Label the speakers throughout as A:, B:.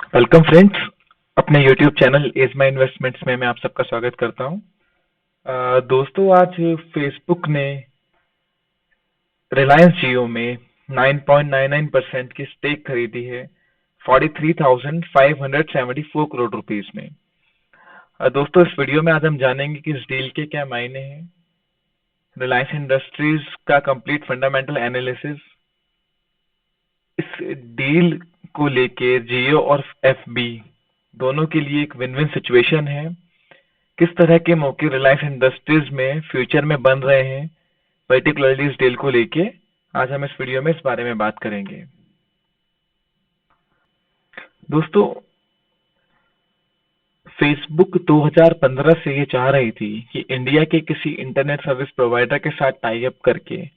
A: Welcome friends. अपने YouTube channel as my investments में मैं आप सबका स्वागत करता हूं। दोस्तों, आज फेसबुक ने रिलायंस जियो में 9.99% की स्टेक खरीदी है 43,574 करोड़ रुपीस में। दोस्तों, इस वीडियो में आज हम जानेंगे कि इस डील के क्या मायने हैं, रिलायंस इंडस्ट्रीज का कंप्लीट फंडामेंटल एनालिसिस, इस डील को लेके जियो और एफबी दोनों के लिए एक विन विन सिचुएशन है। किस तरह के मौके रिलायंस इंडस्ट्रीज में फ्यूचर में बन रहे हैं, पर्टिकुलरली इस डील को लेके आज हम इस वीडियो में इस बारे में बात करेंगे। दोस्तों, फेसबुक 2015 से ये चाह रही थी कि इंडिया के किसी इंटरनेट सर्विस प्रोवाइडर के साथ टाई अप करके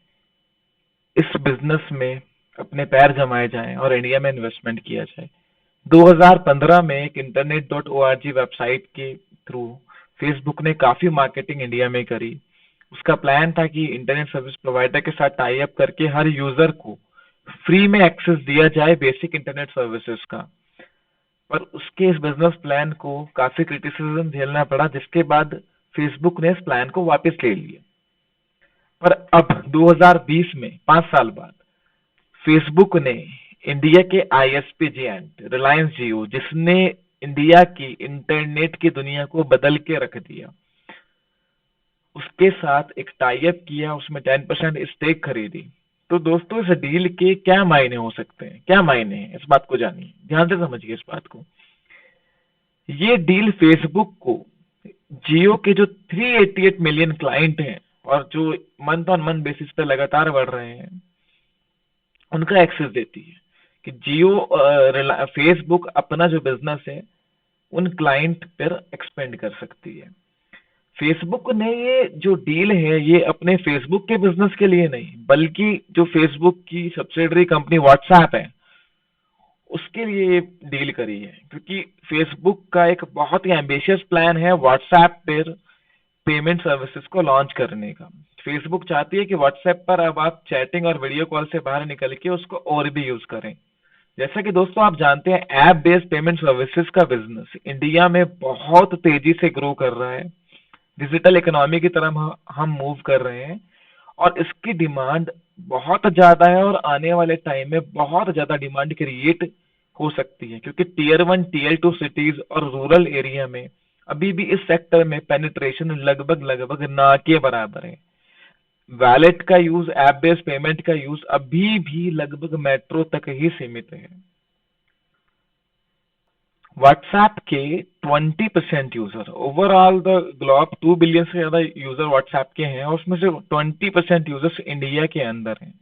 A: इस बिजनेस में अपने पैर जमाए जाएं और इंडिया में इन्वेस्टमेंट किया जाए। 2015 में एक internet dot O R G website के थ्रू फेसबुक ने काफी मार्केटिंग इंडिया में करी। उसका प्लान था कि इंटरनेट सर्विस प्रोवाइडर के साथ टाई अप करके हर यूजर को फ्री में एक्सेस दिया जाए बेसिक इंटरनेट सर्विसेज का। पर उसके इस बिजनेस प्लान को काफी क्रिटिसिज्म झेलना पड़ा, जिसके बाद फेसबुक ने इस प्लान को वापस ले लिया। पर अब 2020 में 5 साल बाद फेसबुक ने इंडिया के आईएसपी जिएंट रिलायंस जियो, जिसने इंडिया की इंटरनेट की दुनिया को बदल के रख दिया, उसके साथ एक टाई अप किया, उसमें 10% स्टेक खरीदी। तो दोस्तों, इस डील के क्या मायने हो सकते हैं, क्या मायने हैं, इस बात को जानिए, ध्यान से समझिए इस बात को। ये डील फेसबुक को जियो के जो 388 मिलियन क्लाइंट हैं और जो मंथ ऑन मंथ बेसिस पे लगातार बढ़ रहे हैं, उनका एक्सेस देती है कि जियो फेसबुक अपना जो बिजनेस है उन क्लाइंट पर एक्सपेंड कर सकती है। फेसबुक ने ये जो डील है ये अपने फेसबुक के बिजनेस के लिए नहीं, बल्कि जो फेसबुक की सब्सिडरी कंपनी व्हाट्सएप है उसके लिए ये डील करी है, क्योंकि फेसबुक का एक बहुत ही एम्बिशियस प्लान है व्हाट्सएप पर पेमेंट सर्विसेज को लॉन्च करने का। फेसबुक चाहती है कि व्हाट्सएप पर अब आप चैटिंग और वीडियो कॉल से बाहर निकल के उसको और भी यूज करें। जैसा कि दोस्तों आप जानते हैं, ऐप बेस्ड पेमेंट सर्विसेज का बिजनेस इंडिया में बहुत तेजी से ग्रो कर रहा है। डिजिटल इकोनॉमी की तरफ हम मूव कर रहे हैं और इसकी डिमांड बहुत ज्यादा है और आने वाले टाइम में बहुत ज्यादा डिमांड क्रिएट हो सकती है, क्योंकि टीयर 1 टीयर 2 सिटीज और रूरल एरिया में अभी भी इस सेक्टर में पेनिट्रेशन लगभग लगभग ना के बराबर है। वैलेट का यूज, ऐप बेस्ड पेमेंट का यूज अभी भी लगभग मेट्रो तक ही सीमित है। व्हाट्सएप के 20% user, overall the globe 2 billion से ज्यादा यूजर व्हाट्सएप के हैं और उसमें से 20% यूजर्स इंडिया के अंदर हैं।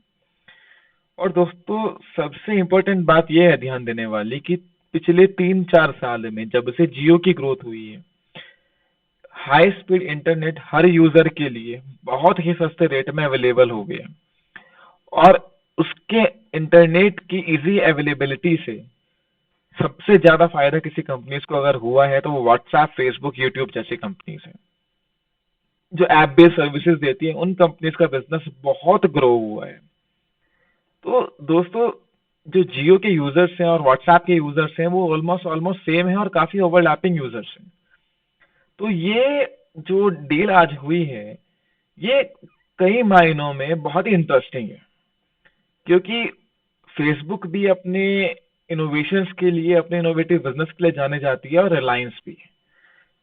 A: और दोस्तों, सबसे इम्पोर्टेंट बात यह है ध्यान देने वाली कि पिछले 3-4 साल में जब से जियो की ग्रोथ हुई है, हाई स्पीड इंटरनेट हर यूजर के लिए बहुत ही सस्ते रेट में अवेलेबल हो गया और उसके इंटरनेट की इजी अवेलेबिलिटी से सबसे ज्यादा फायदा किसी कंपनीज को अगर हुआ है तो वो व्हाट्सएप, फेसबुक, यूट्यूब जैसी कंपनीज हैं जो ऐप बेस्ड सर्विसेज देती हैं। उन कंपनीज का बिजनेस बहुत ग्रो हुआ है। तो दोस्तों, जो जियो के यूजर्स हैं और व्हाट्सएप के यूजर्स हैं वो ऑलमोस्ट ऑलमोस्ट सेम है और काफी ओवरलैपिंग यूजर्स हैं। तो ये जो डील आज हुई है ये कई मायनों में बहुत ही इंटरेस्टिंग है, क्योंकि फेसबुक भी अपने इनोवेशंस के लिए, अपने इनोवेटिव बिजनेस के लिए जाने जाती है और रिलायंस भी।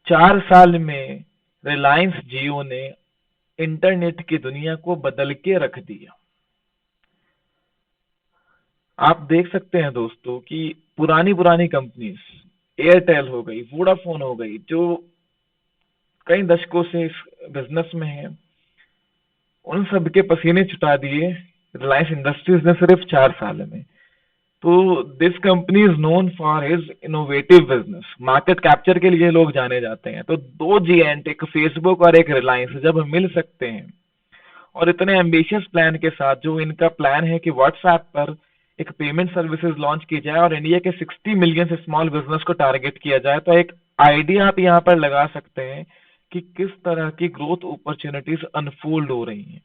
A: 4 साल में रिलायंस जियो ने इंटरनेट की दुनिया को बदल के रख दिया। आप देख सकते हैं दोस्तों कि पुरानी पुरानी कंपनीज, एयरटेल हो गई, वोडाफोन हो गई, जो कई दशकों से इस बिजनेस में है, उन सब के पसीने छुटा दिए रिलायंस इंडस्ट्रीज ने सिर्फ 4 साल में। तो this company is known for his innovative business. Market capture के लिए लोग जाने जाते हैं। तो दो जिएंट, एक फेसबुक और एक रिलायंस, जब मिल सकते हैं और इतने एम्बिशियस प्लान के साथ, जो इनका प्लान है कि व्हाट्सएप पर एक पेमेंट सर्विसेज लॉन्च की जाए और इंडिया के 60 मिलियन से स्मॉल बिजनेस को टारगेट किया जाए, तो एक आइडिया आप यहाँ पर लगा सकते हैं कि किस तरह की ग्रोथ अपॉर्चुनिटीज अनफोल्ड हो रही हैं।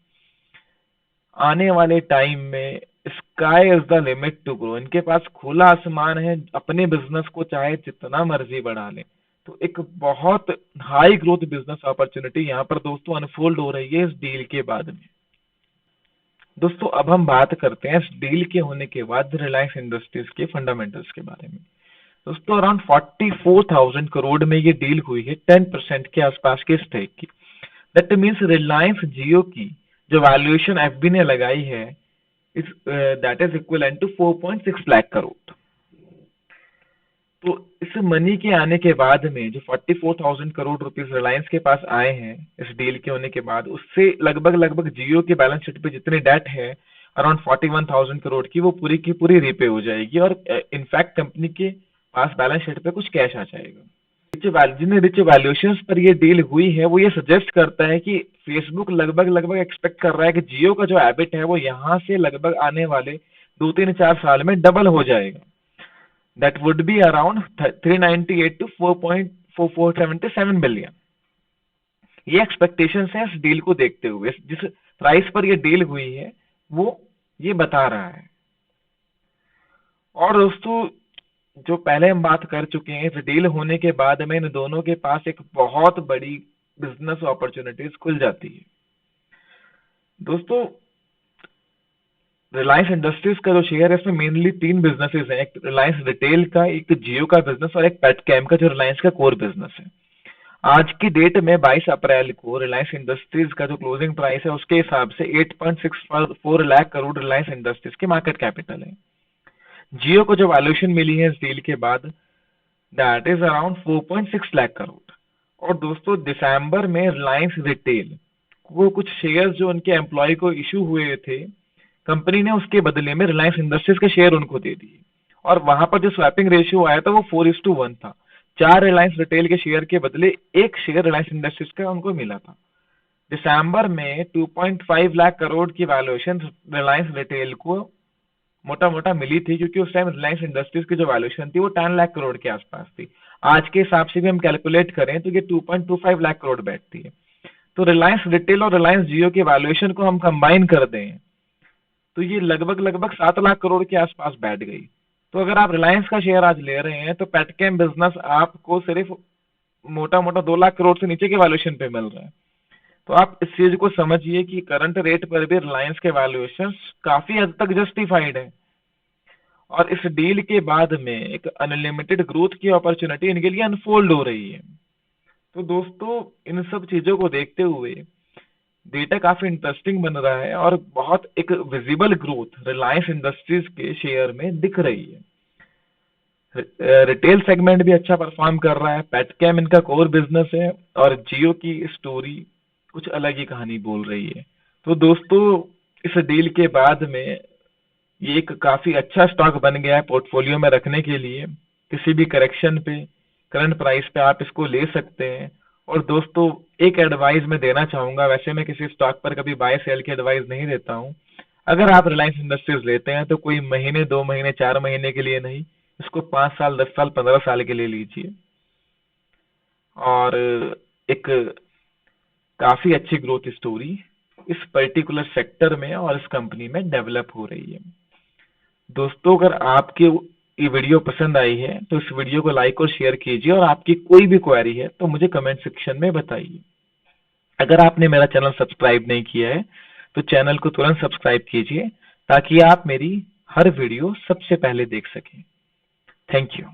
A: आने वाले टाइम में इस sky is the limit to grow. इनके पास खुला आसमान है, अपने बिजनेस को चाहे जितना मर्जी बढ़ा लें। तो एक बहुत हाई ग्रोथ बिजनेस अपॉर्चुनिटी यहाँ पर दोस्तों अनफोल्ड हो रही है इस डील के बाद में। दोस्तों अब हम बात करते हैं इस डील के होने के बाद रिलायंस इंडस्ट्रीज के फंडामेंटल्स के बारे में। दोस्तों अराउंड 44,000 करोड़ में ये डील हुई है 10% के आसपास के स्टेक की। दैट मीन्स रिलायंस जियो की जो वैल्यूएशन एफबी ने लगाई है इस that is equivalent to 4.6 lakh crore. तो इस मनी के आने के बाद में जो 44,000 करोड़ रुपीस रिलायंस के पास आए हैं इस डील के होने के बाद, उससे लगभग लगभग जियो के बैलेंस शीट पे जितनी डेट है अराउंड 41,000 करोड़ की, वो पूरी की पूरी रीपे हो जाएगी और इनफैक्ट कंपनी के पास बैलेंस शीट पे कुछ कैश आ जाएगा। जिन रिच वैल्यूएशंस पर ये डील हुई है वो ये सजेस्ट करता है कि फेसबुक लगभग लगभग एक्सपेक्ट कर रहा है कि जियो का जो एबिट है वो यहाँ से लगभग आने वाले 2-3-4 साल में डबल हो जाएगा। That would be around 398 to 4.4477 billion. ये एक्सपेक्टेशंस है इस डील को देखते हुए, जिस प्राइस पर ये डील हुई है वो ये बता रहा है। और दोस्तों जो पहले हम बात कर चुके हैं, इस डील होने के बाद में इन दोनों के पास एक बहुत बड़ी बिजनेस अपॉर्चुनिटीज खुल जाती है। दोस्तों रिलायंस इंडस्ट्रीज का जो शेयर है इसमें मेनली 3 बिजनेसेस हैं, एक रिलायंस रिटेल का, एक जियो का बिजनेस और एक पेटकेम का जो रिलायंस का कोर बिजनेस है। आज की डेट में 22 अप्रैल को रिलायंस इंडस्ट्रीज का जो क्लोजिंग प्राइस है उसके हिसाब से 8.64 लाख करोड़ रिलायंस इंडस्ट्रीज की मार्केट कैपिटल है। जियो को जो वैल्यूएशन मिली है इस डील के बाद that is around 4.6 lakh crore. और दोस्तों दिसंबर में रिलायंस रिटेल वो कुछ शेयर जो उनके एम्प्लॉय को इशू हुए थे, कंपनी ने उसके बदले में रिलायंस इंडस्ट्रीज के शेयर उनको दे दिए और वहां पर जो स्वैपिंग रेशियो आया था वो 4:1 था। 4 रिलायंस रिटेल के शेयर के बदले 1 शेयर रिलायंस इंडस्ट्रीज का उनको मिला था। दिसंबर में 2.5 लाख करोड़ की वैल्यूएशन रिलायंस रिटेल को मोटा मोटा मिली थी, क्योंकि उस टाइम रिलायंस इंडस्ट्रीज की जो वैल्यूएशन थी वो 10 लाख करोड़ के आसपास थी। आज के हिसाब से भी हम कैलकुलेट करें तो ये 2.25 लाख करोड़ बैठती है। तो रिलायंस रिटेल और रिलायंस जियो के वैल्यूएशन को हम कंबाइन कर दें तो ये लगभग लगभग 7 लाख करोड़ के आसपास बैठ गई। तो अगर आप रिलायंस का शेयर आज ले रहे हैं तो पेटकेम बिजनेस आपको सिर्फ मोटा मोटा 2 लाख करोड़ से नीचे के वैल्यूएशन पे मिल रहा है। तो आप इस चीज को समझिए कि करंट रेट पर भी रिलायंस के वैल्यूएशन काफी हद तक जस्टिफाइड है और इस डील के बाद में एक अनलिमिटेड ग्रोथ की अपॉर्चुनिटी इनके लिए अनफोल्ड हो रही है। तो दोस्तों इन सब चीजों को देखते हुए डेटा काफी इंटरेस्टिंग बन रहा है और बहुत एक विजिबल ग्रोथ रिलायंस इंडस्ट्रीज के शेयर में दिख रही है। रिटेल सेगमेंट भी अच्छा परफॉर्म कर रहा है, पेटकेम इनका कोर बिजनेस है और जियो की स्टोरी कुछ अलग ही कहानी बोल रही है। तो दोस्तों इस डील के बाद में ये एक काफी अच्छा स्टॉक बन गया है पोर्टफोलियो में रखने के लिए। किसी भी करेक्शन पे करंट प्राइस पे आप इसको ले सकते हैं। और दोस्तों एक एडवाइस मैं देना चाहूंगा, वैसे मैं किसी स्टॉक पर कभी बाय सेल की एडवाइस नहीं देता हूं। अगर आप रिलायंस इंडस्ट्रीज लेते हैं तो कोई महीने 2 महीने 4 महीने के लिए नहीं, इसको 5 साल 10 साल 15 साल के लिए लीजिए और एक काफी अच्छी ग्रोथ स्टोरी इस पर्टिकुलर सेक्टर में और इस कंपनी में डेवलप हो रही है। दोस्तों अगर आपके ये वीडियो पसंद आई है तो इस वीडियो को लाइक और शेयर कीजिए और आपकी कोई भी क्वेरी है तो मुझे कमेंट सेक्शन में बताइए। अगर आपने मेरा चैनल सब्सक्राइब नहीं किया है तो चैनल को तुरंत सब्सक्राइब कीजिए ताकि आप मेरी हर वीडियो सबसे पहले देख सकें। Thank you.